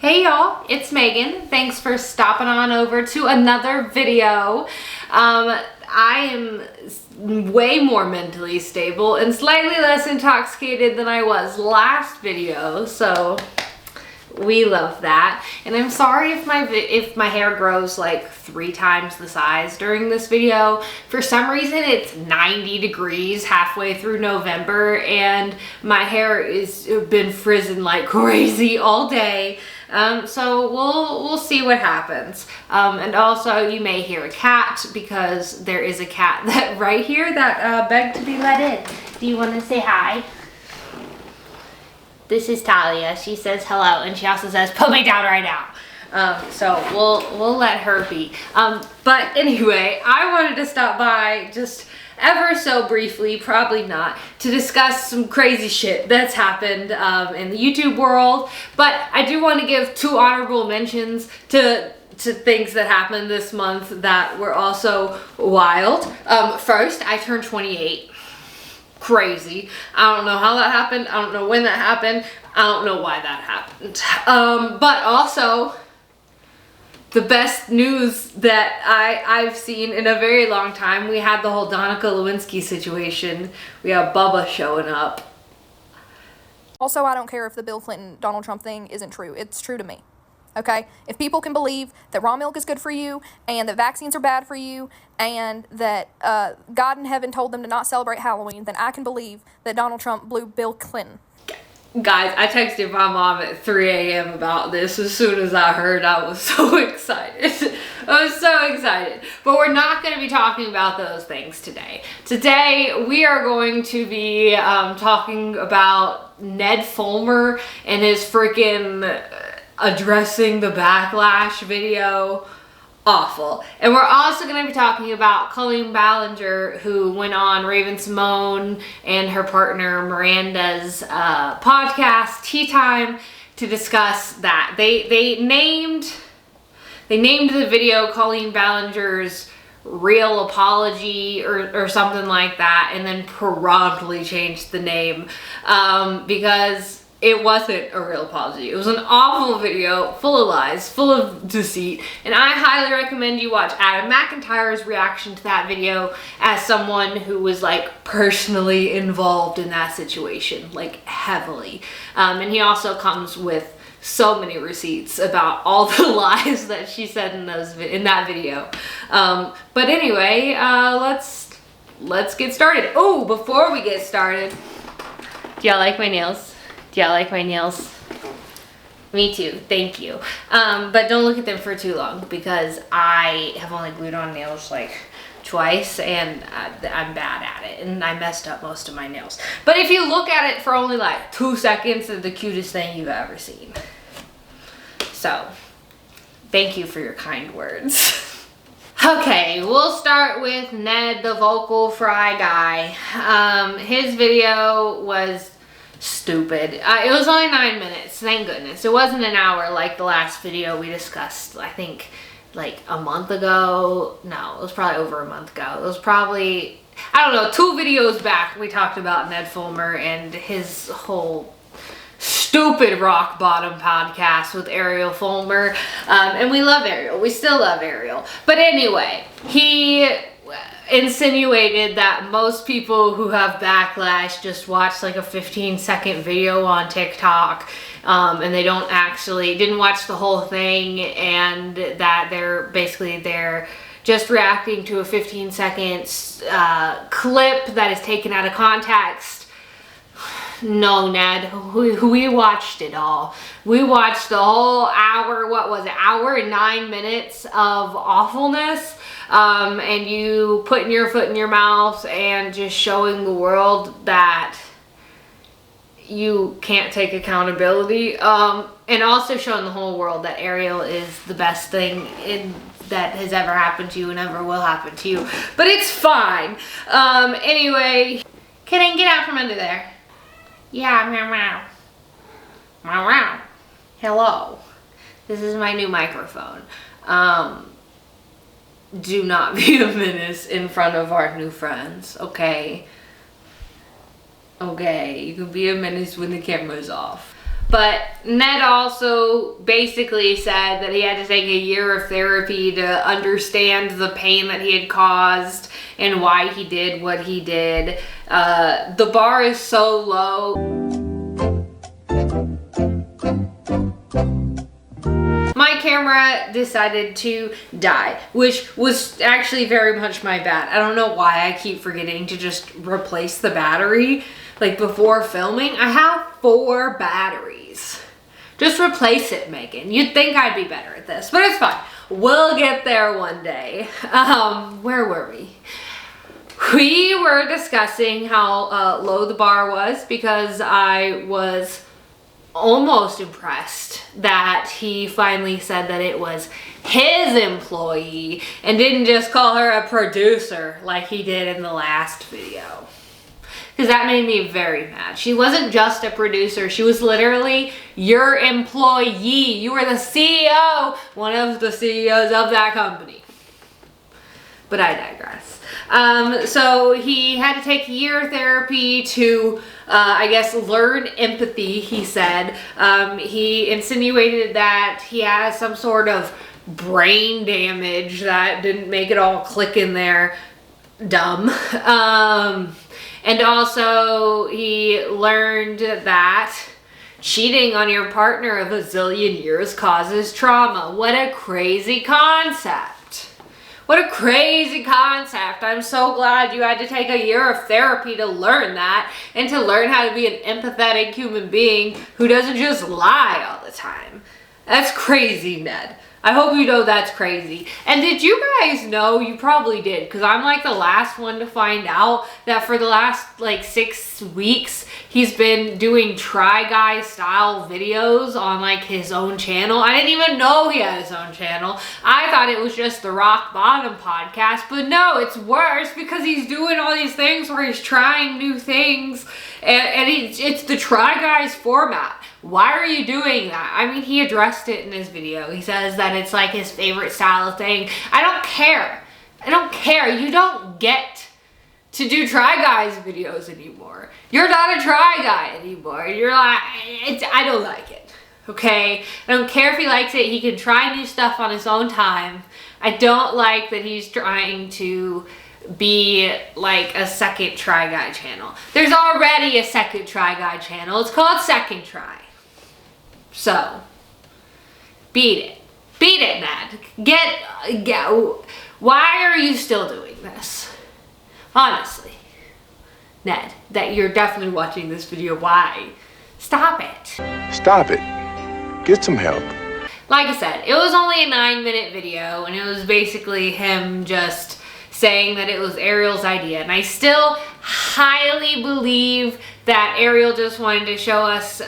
Hey y'all, it's Megan. Thanks for stopping on over to another video. I am way more mentally stable and slightly less intoxicated than I was last video, so we love that. And I'm sorry if my hair grows like 3 times the size during this video. For some reason it's 90 degrees halfway through November and my hair is been frizzing like crazy all day. So we'll see what happens. And also you may hear a cat because there is a cat that right here that begged to be let in. Do you want to say hi? This is Talia. She says hello, and she also says, put me down right now. So we'll let her be. But anyway, I wanted to stop by just ever so briefly, probably not, to discuss some crazy shit that's happened in the YouTube world. But I do want to give 2 honorable mentions to things that happened this month that were also wild. First, I turned 28. Crazy. I don't know how that happened. I don't know when that happened. I don't know why that happened. But also, the best news that I've seen in a very long time, we had the whole Danica Lewinsky situation. We have Bubba showing up. Also, I don't care if the Bill Clinton, Donald Trump thing isn't true. It's true to me. Okay? If people can believe that raw milk is good for you and that vaccines are bad for you and that God in heaven told them to not celebrate Halloween, then I can believe that Donald Trump blew Bill Clinton. Guys, I texted my mom at 3 a.m. about this. As soon as I heard, I was so excited. I was so excited. But we're not going to be talking about those things today. Today, we are going to be talking about Ned Fulmer and his freaking addressing the backlash video. Awful. And we're also going to be talking about Colleen Ballinger, who went on Raven-Symoné and her partner Miranda's podcast Tea Time to discuss that. They named the video Colleen Ballinger's real apology or something like that, and then promptly changed the name because it wasn't a real apology. It was an awful video, full of lies, full of deceit, and I highly recommend you watch Adam McIntyre's reaction to that video as someone who was like personally involved in that situation, like heavily. And he also comes with so many receipts about all the lies that she said in that video. But anyway, let's get started. Oh, before we get started, do y'all like my nails? Do y'all like my nails? Me too, thank you. But don't look at them for too long because I have only glued on nails like twice and I'm bad at it and I messed up most of my nails. But if you look at it for only like 2 seconds, it's the cutest thing you've ever seen. So, thank you for your kind words. Okay, we'll start with Ned, the vocal fry guy. His video was stupid. It was only 9 minutes, thank goodness. It wasn't an hour like the last video we discussed, I think like a month ago. No, it was probably over a month ago. It was probably, I don't know, 2 videos back we talked about Ned Fulmer and his whole stupid rock bottom podcast with Ariel Fulmer. And we love Ariel. We still love Ariel. But anyway, he insinuated that most people who have backlash just watch like a 15-second video on TikTok and they didn't watch the whole thing, and that they're just reacting to a 15-second clip that is taken out of context. No, Ned, we watched it all. We watched the whole hour, what was it, hour and 9 minutes of awfulness. And you putting your foot in your mouth and just showing the world that you can't take accountability. And also showing the whole world that Ariel is the best thing that has ever happened to you and ever will happen to you. But it's fine. Anyway, kidding, get out from under there. Yeah, meow meow. Meow meow. Hello. This is my new microphone. Do not be a menace in front of our new friends, okay? Okay, you can be a menace when the camera's off. But Ned also basically said that he had to take a year of therapy to understand the pain that he had caused and why he did what he did. The bar is so low. My camera decided to die, which was actually very much my bad. I don't know why I keep forgetting to just replace the battery like before filming. I have 4 batteries. Just replace it, Megan. You'd think I'd be better at this, but it's fine. We'll get there one day. Where were we? We were discussing how low the bar was because I was almost impressed that he finally said that it was his employee and didn't just call her a producer like he did in the last video. Because that made me very mad. She wasn't just a producer. She was literally your employee. You were the CEO, one of the CEOs of that company. But I digress. So he had to take a year of therapy to, I guess, learn empathy, he said. He insinuated that he has some sort of brain damage that didn't make it all click in there. Dumb. And also he learned that cheating on your partner of a zillion years causes trauma. What a crazy concept. What a crazy concept. I'm so glad you had to take a year of therapy to learn that and to learn how to be an empathetic human being who doesn't just lie all the time. That's crazy, Ned. I hope you know that's crazy. And did you guys know, you probably did, because I'm like the last one to find out that for the last like 6 weeks, he's been doing Try Guy style videos on like his own channel. I didn't even know he had his own channel. I thought it was just the Rock Bottom podcast, but no, it's worse because he's doing all these things where he's trying new things and it's the Try Guys format. Why are you doing that? I mean, he addressed it in his video. He says that it's like his favorite style of thing. I don't care. I don't care. You don't get to do Try Guys videos anymore. You're not a Try Guy anymore. You're like, I don't like it. Okay? I don't care if he likes it. He can try new stuff on his own time. I don't like that he's trying to be like a second Try Guy channel. There's already a second Try Guy channel. It's called Second Try. So, beat it. Beat it, Ned. Why are you still doing this? Honestly. Ned, that you're definitely watching this video. Why? Stop it. Stop it. Get some help. Like I said, it was only a 9-minute video, and it was basically him just saying that it was Ariel's idea. And I still highly believe that Ariel just wanted to show us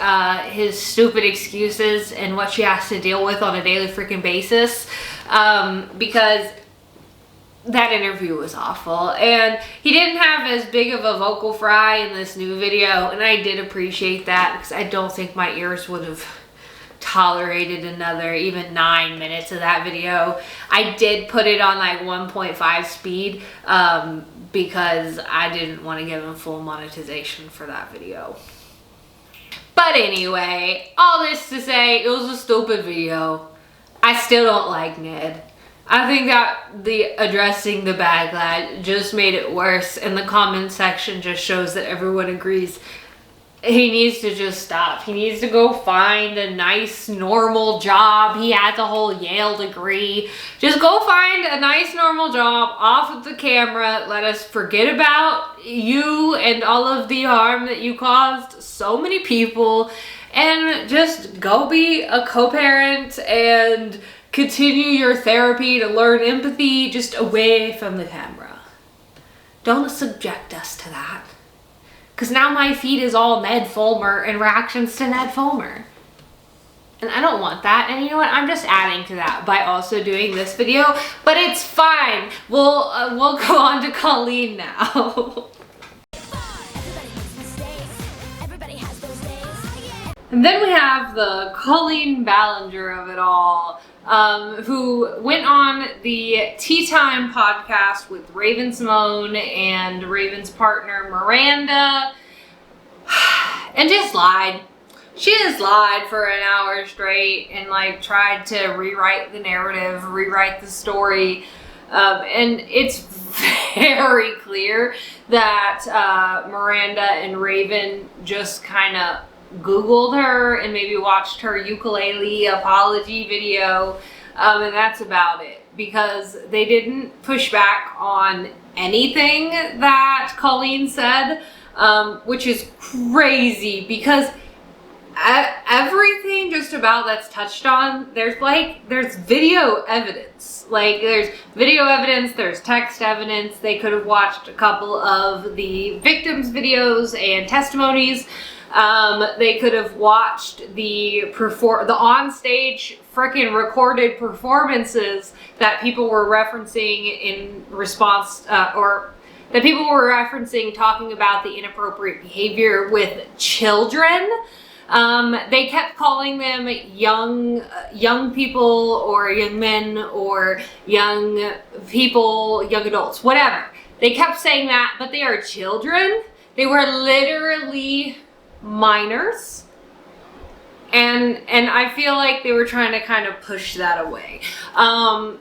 his stupid excuses and what she has to deal with on a daily freaking basis, because that interview was awful. And he didn't have as big of a vocal fry in this new video, and I did appreciate that because I don't think my ears would have tolerated another even 9 minutes of that video. I did put it on like 1.5 speed because I didn't want to give him full monetization for that video. But anyway, all this to say, it was a stupid video. I still don't like Ned. I think that the addressing the bad guy just made it worse, and the comment section just shows that everyone agrees he needs to just stop. He needs to go find a nice, normal job. He has a whole Yale degree. Just go find a nice, normal job off of the camera. Let us forget about you and all of the harm that you caused so many people, and just go be a co-parent and continue your therapy to learn empathy just away from the camera. Don't subject us to that. Because now my feed is all Ned Fulmer and reactions to Ned Fulmer. And I don't want that. And you know what? I'm just adding to that by also doing this video. But it's fine. We'll go on to Colleen now. And then we have the Colleen Ballinger of it all, who went on the Tea Time podcast with Raven Simone and Raven's partner Miranda, and just lied. she just lied for an hour straight and like tried to rewrite the narrative, rewrite the story. And it's very clear that Miranda and Raven just kind of Googled her and maybe watched her ukulele apology video, and that's about it, because they didn't push back on anything that Colleen said, which is crazy, because everything just about that's touched on, there's video evidence. Like, there's video evidence, there's text evidence. They could have watched a couple of the victims' videos and testimonies. They could have watched the on-stage freaking recorded performances that people were referencing in response, or that people were referencing talking about the inappropriate behavior with children. They kept calling them young people or young men or young people, young adults, whatever. They kept saying that, but they are children. They were literally minors. And I feel like they were trying to kind of push that away.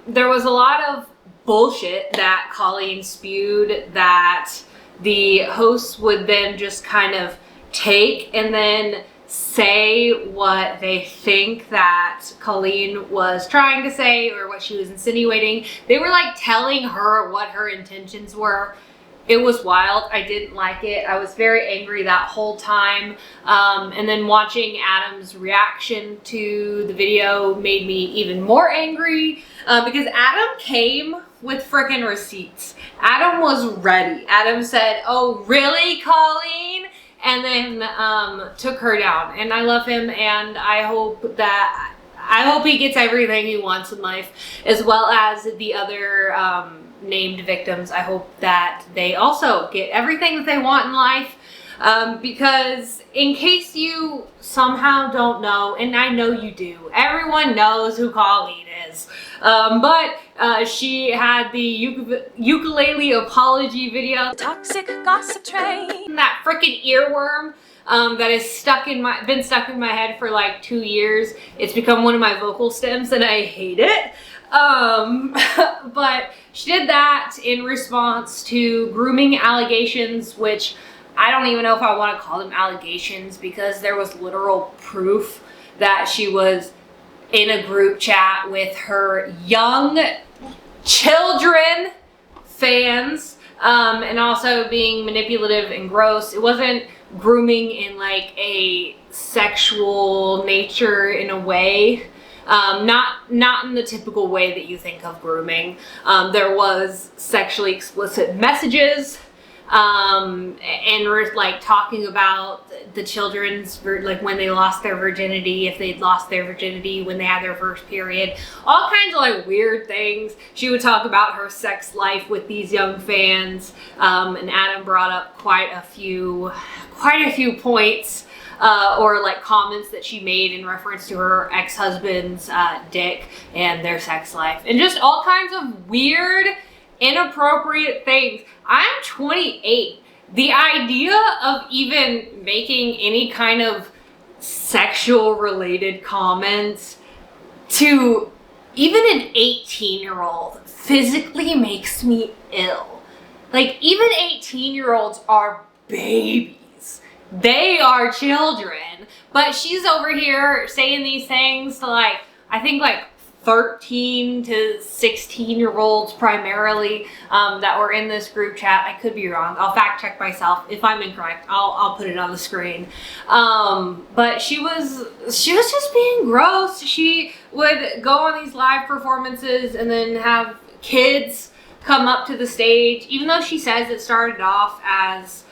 There was a lot of bullshit that Colleen spewed that the hosts would then just kind of take and then say what they think that Colleen was trying to say or what she was insinuating. They were like telling her what her intentions were. It was wild. I didn't like it. I was very angry that whole time. And then watching Adam's reaction to the video made me even more angry, because Adam came with freaking receipts. Adam was ready. Adam said, "Oh, really, Colleen?" And then took her down. And I love him, and I hope he gets everything he wants in life, as well as the other named victims. I hope that they also get everything that they want in life, because in case you somehow don't know, and I know you do, everyone knows who Colleen is, but she had the ukulele apology video. Toxic gossip train. That freaking earworm that is been stuck in my head for like 2 years. It's become one of my vocal stems and I hate it. But she did that in response to grooming allegations, which I don't even know if I want to call them allegations, because there was literal proof that she was in a group chat with her young children fans, and also being manipulative and gross. It wasn't grooming in like a sexual nature in a way. Not in the typical way that you think of grooming. There was sexually explicit messages, and we're like talking about the children's, like when they lost their virginity, if they'd lost their virginity when they had their first period, all kinds of like weird things. She would talk about her sex life with these young fans, and Adam brought up quite a few points, or like comments that she made in reference to her ex-husband's dick and their sex life, and just all kinds of weird, inappropriate things. I'm 28. The idea of even making any kind of sexual related comments to even an 18-year-old physically makes me ill. Like, even 18-year-olds are babies. They are children. But she's over here saying these things to like, I think like 13 to 16-year-olds primarily, that were in this group chat. I could be wrong. I'll fact check myself. If I'm incorrect, I'll put it on the screen. But she was just being gross. She would go on these live performances and then have kids come up to the stage, even though she says it started off as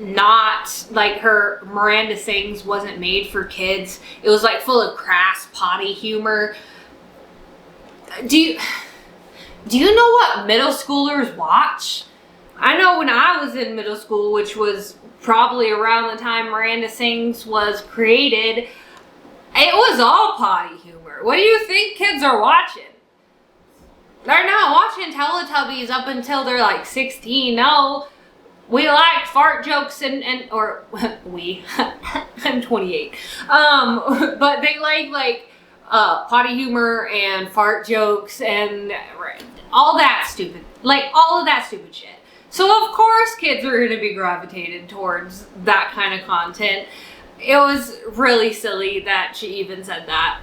not like her Miranda Sings wasn't made for kids. It was like full of crass potty humor. Do you know what middle schoolers watch? I know when I was in middle school, which was probably around the time Miranda Sings was created, it was all potty humor. What do you think kids are watching? They're not watching Teletubbies up until they're like 16. No. we like fart jokes or we, I'm 28. But they like potty humor and fart jokes and all that stupid, all of that stupid shit. So of course kids are going to be gravitated towards that kind of content. It was really silly that she even said that.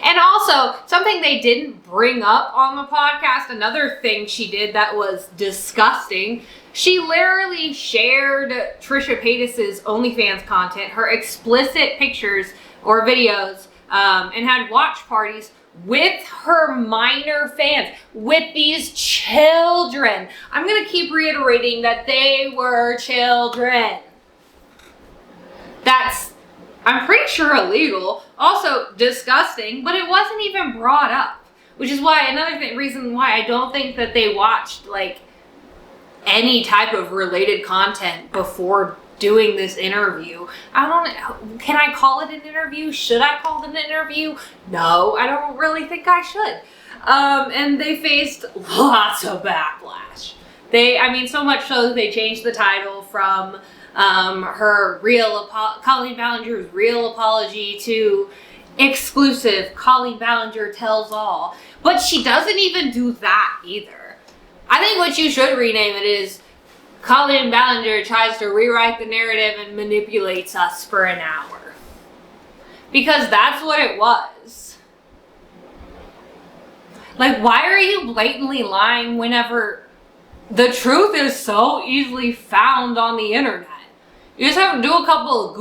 And also, something they didn't bring up on the podcast, another thing she did that was disgusting, she literally shared Trisha Paytas's OnlyFans content, her explicit pictures or videos, and had watch parties with her minor fans, with these children. I'm going to keep reiterating that they were children. That's, I'm pretty sure, illegal. Also disgusting, but it wasn't even brought up. Which is why, reason why I don't think that they watched, any type of related content before doing this interview. I don't, can I call it an interview? Should I call it an interview? No, I don't really think I should. And they faced lots of backlash. So much so that they changed the title from Colleen Ballinger's real apology to exclusive Colleen Ballinger tells all. But she doesn't even do that either. I think what you should rename it is Colleen Ballinger tries to rewrite the narrative and manipulates us for an hour. Because that's what it was. Why are you blatantly lying whenever the truth is so easily found on the internet? You just have to do a couple of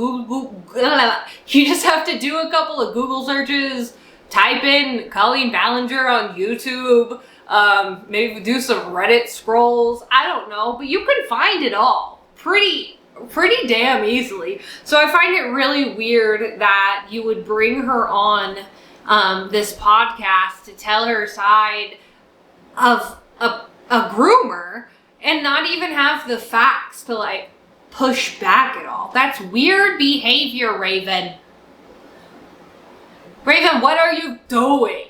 Google searches, type in Colleen Ballinger on YouTube, maybe do some Reddit scrolls. I don't know, but you can find it all pretty damn easily. So I find it really weird that you would bring her on this podcast to tell her side of a groomer and not even have the facts to push back at all. That's weird behavior, Raven. Raven, what are you doing?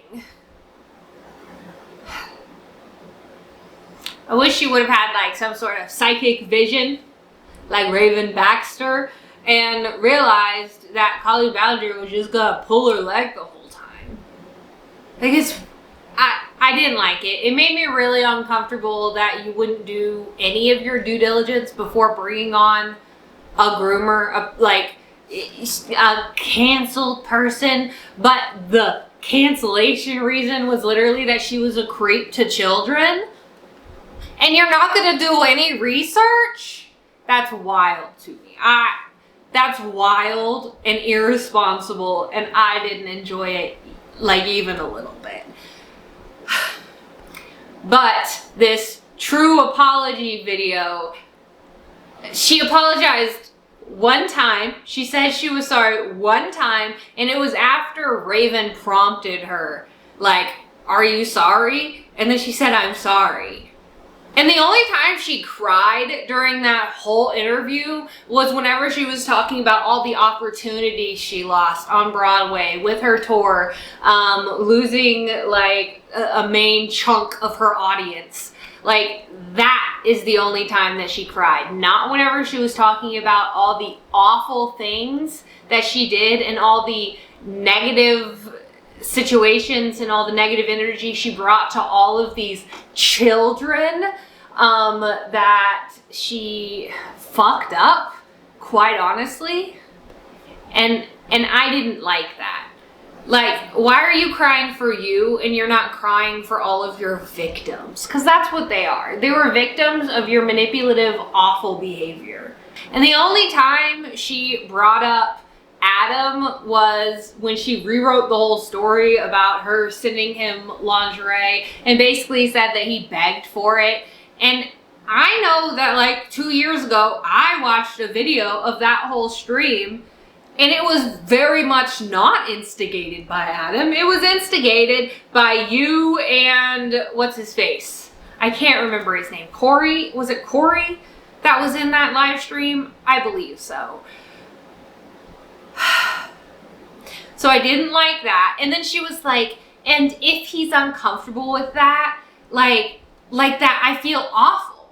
I wish you would have had some sort of psychic vision, like Raven Baxter, and realized that Colleen Ballinger was just gonna pull her leg the whole time. I didn't like it. It made me really uncomfortable that you wouldn't do any of your due diligence before bringing on a groomer, a canceled person. But the cancellation reason was literally that she was a creep to children. And you're not going to do any research? That's wild to me. That's wild and irresponsible, and I didn't enjoy it even a little bit. But this true apology video, she apologized one time. She said she was sorry one time, and it was after Raven prompted her, are you sorry? And then she said, I'm sorry. And the only time she cried during that whole interview was whenever she was talking about all the opportunities she lost on Broadway with her tour, losing a main chunk of her audience. That is the only time that she cried. Not whenever she was talking about all the awful things that she did and all the negative situations and all the negative energy she brought to all of these children that she fucked up, quite honestly. And I didn't like that. Why are you crying for you and you're not crying for all of your victims? Because that's what they are. They were victims of your manipulative, awful behavior. And the only time she brought up Adam was when she rewrote the whole story about her sending him lingerie and basically said that he begged for it. And I know that 2 years ago, I watched a video of that whole stream, and it was very much not instigated by Adam. It was instigated by you and what's his face? I can't remember his name. Corey? Was it Corey that was in that live stream? I believe so. So I didn't like that. And then she was like, and if he's uncomfortable with that, like that, I feel awful.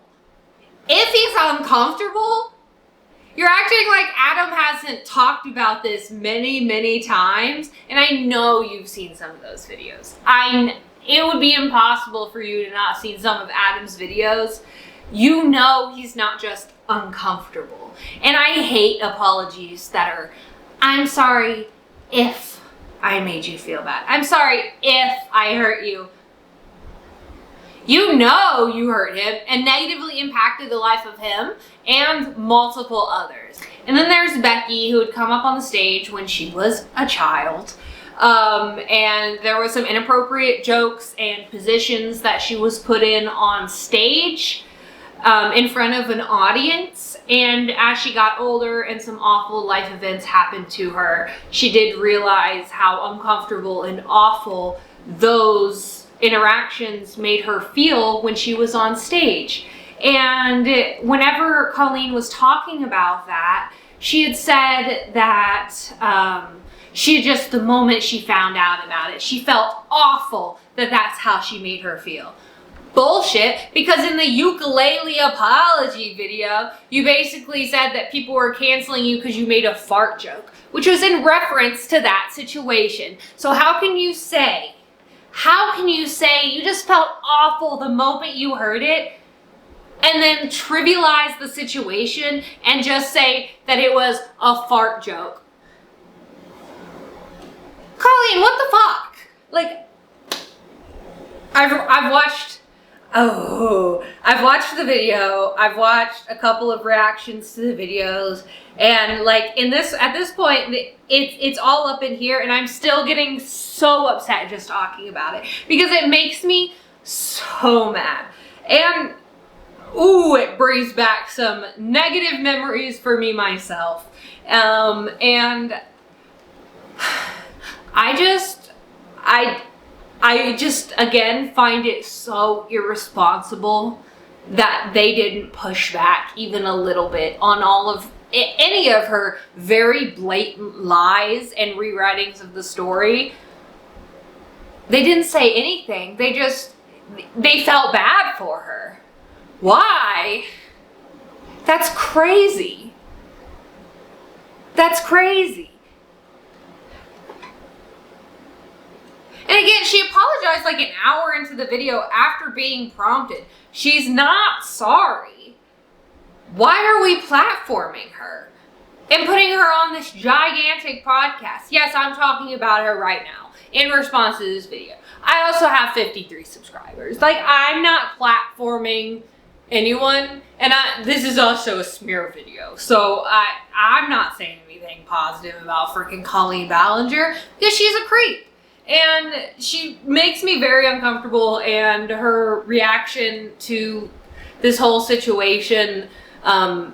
if he's uncomfortable, you're acting like Adam hasn't talked about this many, many times. And I know you've seen some of those videos. It would be impossible for you to not see some of Adam's videos. You know he's not just uncomfortable. And I hate apologies that are, I'm sorry if I made you feel bad. I'm sorry if I hurt you. You know you hurt him and negatively impacted the life of him and multiple others. And then there's Becky, who had come up on the stage when she was a child. And there was some inappropriate jokes and positions that she was put in on stage in front of an audience. And as she got older and some awful life events happened to her, she did realize how uncomfortable and awful those interactions made her feel when she was on stage. And whenever Colleen was talking about that, she had said that the moment she found out about it, she felt awful that that's how she made her feel. Bullshit, because in the ukulele apology video, you basically said that people were canceling you because you made a fart joke, which was in reference to that situation. So how can you say you just felt awful the moment you heard it and then trivialize the situation and just say that it was a fart joke? Colleen, what the fuck? Like, I've watched the video. I've watched a couple of reactions to the videos, and like at this point, it's all up in here, and I'm still getting so upset just talking about it because it makes me so mad. And it brings back some negative memories for me myself. And I just again find it so irresponsible that they didn't push back even a little bit on all of any of her very blatant lies and rewritings of the story. They didn't say anything. They felt bad for her. Why? That's crazy. That's crazy. And again, she apologized like an hour into the video after being prompted. She's not sorry. Why are we platforming her and putting her on this gigantic podcast? Yes, I'm talking about her right now in response to this video. I also have 53 subscribers. Like, I'm not platforming anyone, and this is also a smear video, so I'm not saying anything positive about freaking Colleen Ballinger because she's a creep. And she makes me very uncomfortable, and her reaction to this whole situation, and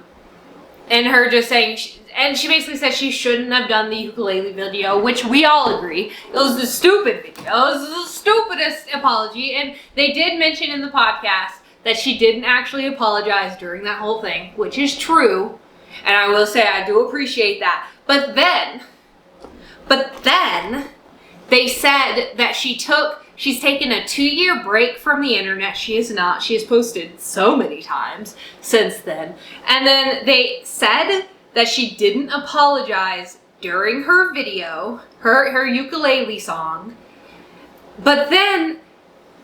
her just saying, she basically said she shouldn't have done the ukulele video, which we all agree. It was the stupid video. It was the stupidest apology, and they did mention in the podcast that she didn't actually apologize during that whole thing, which is true, and I will say I do appreciate that. But then, they said that she's taken a 2-year break from the internet. She is not. She has posted so many times since then. And then they said that she didn't apologize during her video, her ukulele song. But then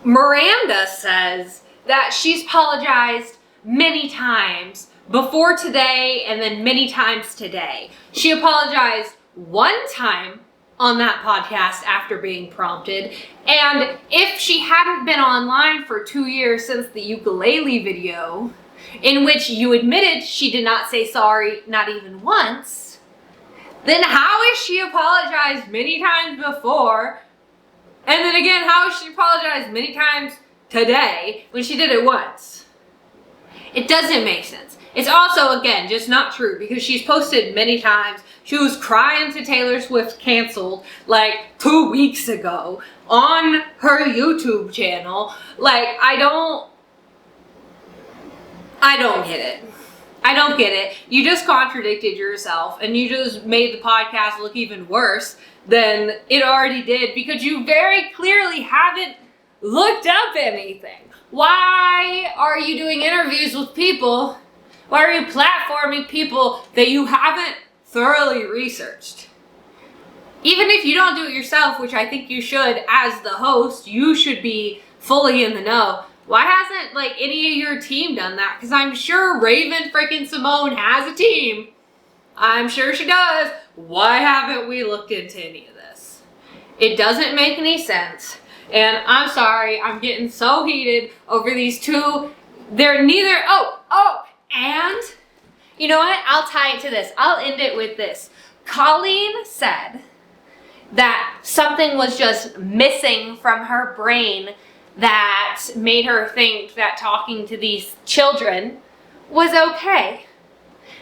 Miranda says that she's apologized many times before today and then many times today. She apologized one time on that podcast after being prompted. And if she hadn't been online for 2 years since the ukulele video, in which you admitted she did not say sorry, not even once, then how is she apologized many times before? And then again, how is she apologized many times today when she did it once? It doesn't make sense. It's also, again, just not true because she's posted many times. She was crying to Taylor Swift canceled like 2 weeks ago on her YouTube channel. Like, I don't get it. I don't get it. You just contradicted yourself and you just made the podcast look even worse than it already did because you very clearly haven't looked up anything. why are you doing interviews with people? Why are you platforming people that you haven't thoroughly researched? Even if you don't do it yourself, which I think you should as the host, you should be fully in the know. Why hasn't like any of your team done that? Because I'm sure Raven freaking Simone has a team. I'm sure she does. Why haven't we looked into any of this? It doesn't make any sense. And I'm sorry, I'm getting so heated over these two. They're neither, and you know what? I'll tie it to this. I'll end it with this. Colleen said that something was just missing from her brain that made her think that talking to these children was okay.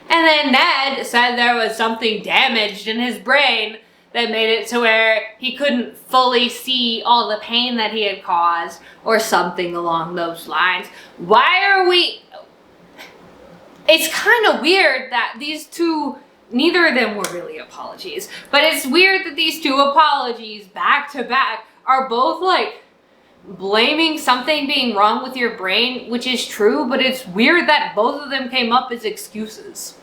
And then Ned said there was something damaged in his brain that made it to where he couldn't fully see all the pain that he had caused, or something along those lines. Why are we... It's kind of weird that these two, neither of them were really apologies, but it's weird that these two apologies back to back are both like blaming something being wrong with your brain, which is true, but it's weird that both of them came up as excuses.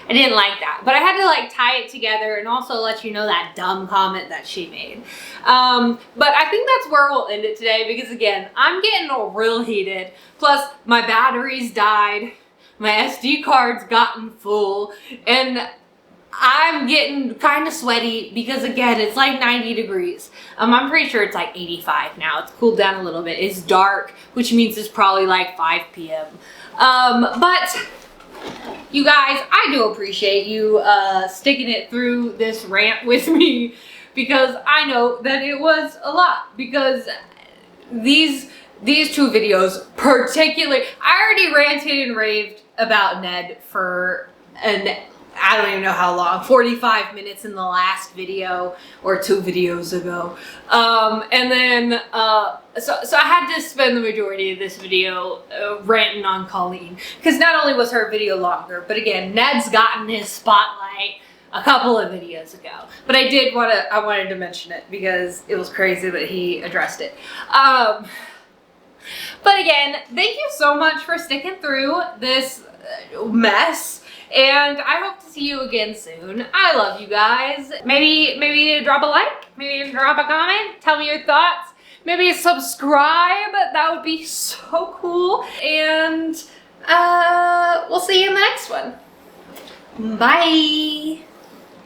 I didn't like that, but I had to like tie it together and also let you know that dumb comment that she made. But I think that's where we'll end it today, because again, I'm getting real heated. Plus my batteries died, my SD card's gotten full, and I'm getting kind of sweaty because again, it's like 90 degrees. I'm pretty sure it's like 85 now. It's cooled down a little bit. It's dark, which means it's probably like 5 p.m. But you guys, I do appreciate you sticking it through this rant with me, because I know that it was a lot, because these two videos particularly, I already ranted and raved about Ned for I don't even know how long, 45 minutes in the last video or 2 videos ago. And then, so I had to spend the majority of this video ranting on Colleen, because not only was her video longer, but again, Ned's gotten his spotlight a couple of videos ago. But I wanted to mention it because it was crazy that he addressed it. But again, thank you so much for sticking through this mess. And I hope to see you again soon. I love you guys. Maybe drop a like, maybe drop a comment, tell me your thoughts, maybe subscribe. That would be so cool. And we'll see you in the next one. Bye.